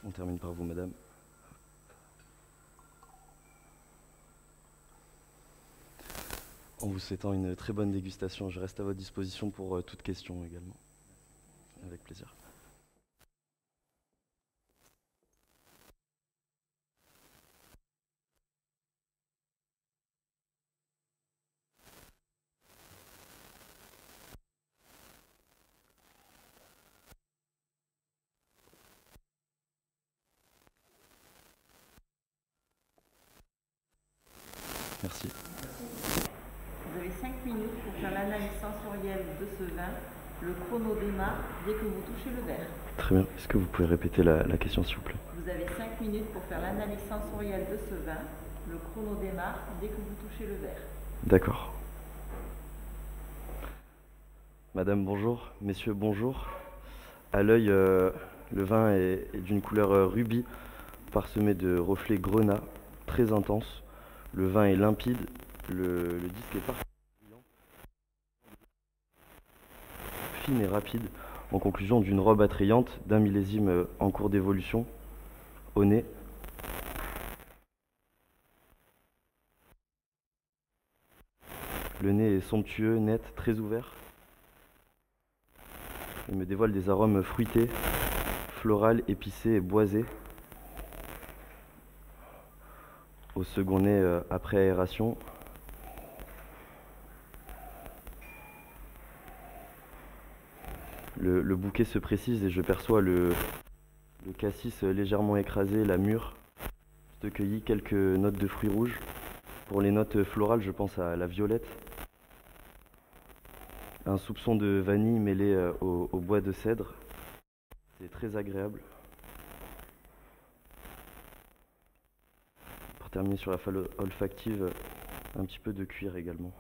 On termine par vous, madame. En vous souhaitant une très bonne dégustation, je reste à votre disposition pour toute question également. Avec plaisir. Merci. Vous avez 5 minutes pour faire l'analyse sensorielle de ce vin. Le chrono démarre dès que vous touchez le verre. Très bien. Est-ce que vous pouvez répéter la question, s'il vous plaît? Vous avez 5 minutes pour faire l'analyse sensorielle de ce vin. Le chrono démarre dès que vous touchez le verre. D'accord. Madame, bonjour. Messieurs, bonjour. À l'œil, le vin est d'une couleur rubis, parsemé de reflets grenat, très intenses. Le vin est limpide, le disque est parfaitement fine et rapide, en conclusion d'une robe attrayante, d'un millésime en cours d'évolution. Au nez, le nez est somptueux, net, très ouvert. Il me dévoile des arômes fruités, floraux, épicés et boisés. Au second nez, après aération, le bouquet se précise et je perçois le cassis légèrement écrasé, la mûre, de cueilli, quelques notes de fruits rouges. Pour les notes florales, je pense à la violette. Un soupçon de vanille mêlé au bois de cèdre. C'est très agréable. Pour terminer sur la falle olfactive, un petit peu de cuir également.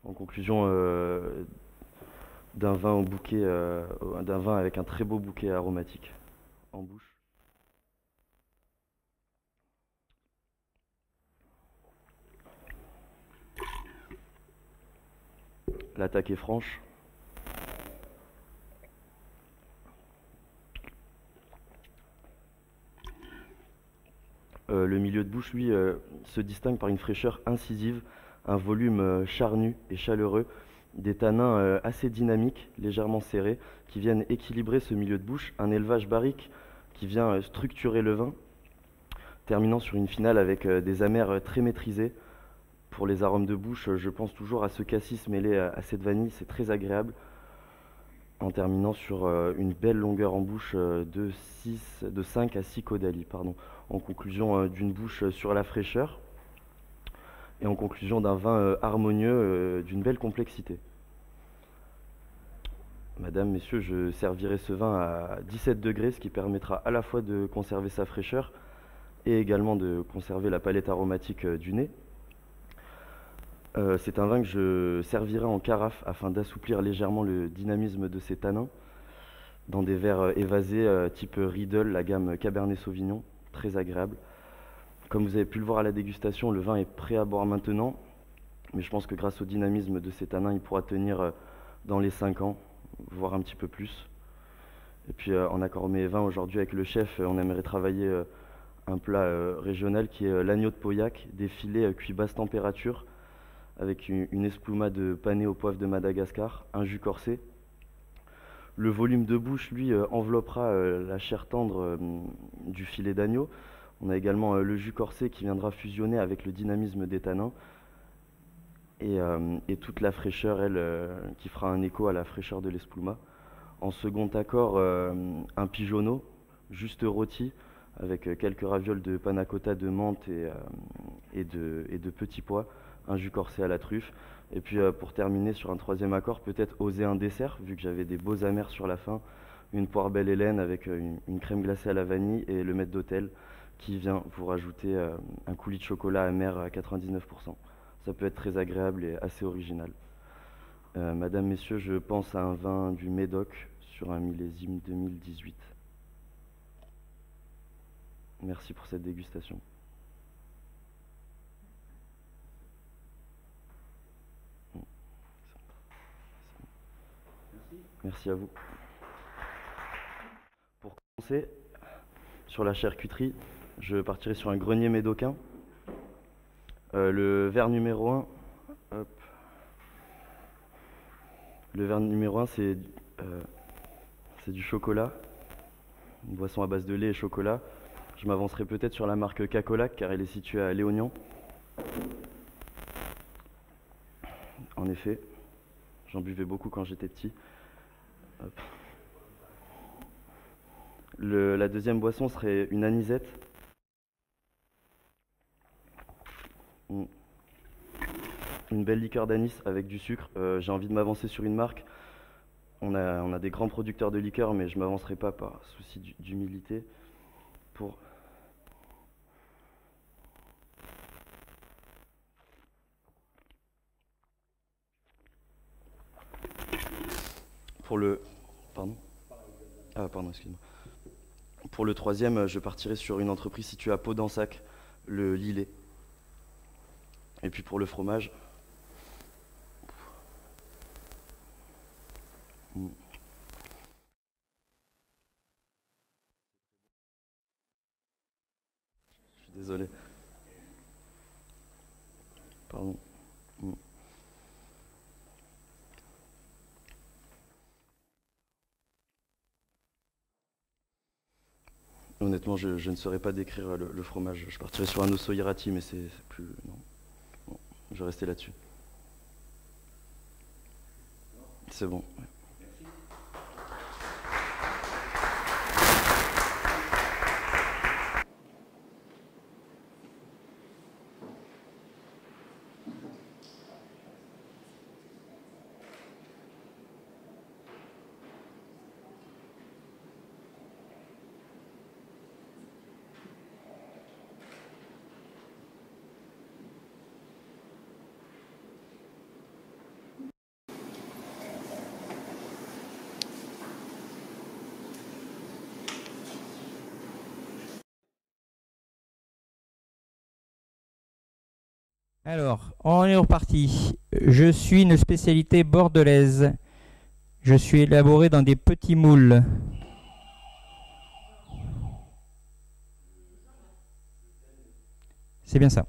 En conclusion, d'un vin d'un vin avec un très beau bouquet aromatique en bouche. L'attaque est franche. Le milieu de bouche, lui, se distingue par une fraîcheur incisive, un volume charnu et chaleureux, des tanins assez dynamiques, légèrement serrés, qui viennent équilibrer ce milieu de bouche, un élevage barrique qui vient structurer le vin, terminant sur une finale avec des amers très maîtrisés. Pour les arômes de bouche, je pense toujours à ce cassis mêlé à cette vanille, c'est très agréable, en terminant sur une belle longueur en bouche de 5 à 6 caudalie, pardon. En conclusion d'une bouche sur la fraîcheur et en conclusion d'un vin harmonieux d'une belle complexité. Madame, messieurs, je servirai ce vin à 17 degrés, ce qui permettra à la fois de conserver sa fraîcheur et également de conserver la palette aromatique du nez. C'est un vin que je servirai en carafe afin d'assouplir légèrement le dynamisme de ses tanins dans des verres évasés type Riedel, la gamme Cabernet Sauvignon, très agréable. Comme vous avez pu le voir à la dégustation, le vin est prêt à boire maintenant, mais je pense que grâce au dynamisme de ses tanins, il pourra tenir dans les 5 ans, voire un petit peu plus. Et puis en accord mes vins aujourd'hui avec le chef, on aimerait travailler un plat régional qui est l'agneau de Pauillac, des filets cuits basse température, avec une espluma de panais au poivre de Madagascar, un jus corsé. Le volume de bouche, lui, enveloppera la chair tendre du filet d'agneau. On a également le jus corsé qui viendra fusionner avec le dynamisme des tanins. Et toute la fraîcheur, elle, qui fera un écho à la fraîcheur de l'espluma. En second accord, un pigeonneau, juste rôti, avec quelques ravioles de panna cotta de menthe et de petits pois, un jus corsé à la truffe. Et puis pour terminer sur un troisième accord, peut-être oser un dessert, vu que j'avais des beaux amers sur la fin, une poire belle Hélène avec une crème glacée à la vanille et le maître d'hôtel qui vient vous rajouter un coulis de chocolat amer à 99%. Ça peut être très agréable et assez original. Madame, messieurs, je pense à un vin du Médoc sur un millésime 2018. Merci pour cette dégustation. Merci à vous. commencer, sur la charcuterie, je partirai sur un grenier médocain. Le verre numéro 1, hop. Le verre numéro 1, c'est du chocolat, une boisson à base de lait et chocolat. Je m'avancerai peut-être sur la marque Cacolac car elle est située à Léognan. En effet, j'en buvais beaucoup quand j'étais petit. Hop. La deuxième boisson serait une anisette. Une belle liqueur d'anis avec du sucre. J'ai envie de m'avancer sur une marque. On a des grands producteurs de liqueurs, mais je ne m'avancerai pas par souci d'humilité. Pour le... Pardon ? Ah, pardon, excuse-moi. Pour le troisième, je partirai sur une entreprise située à Pau-d'Ensac, le Lillet. Et puis pour le fromage... Je suis désolé. Pardon. Honnêtement, je ne saurais pas décrire le fromage. Je partirais sur un osso hirati, mais c'est plus... Non. Bon, je vais rester là-dessus. C'est bon. Ouais. Alors, on est reparti. Je suis une spécialité bordelaise. Je suis élaboré dans des petits moules. C'est bien ça.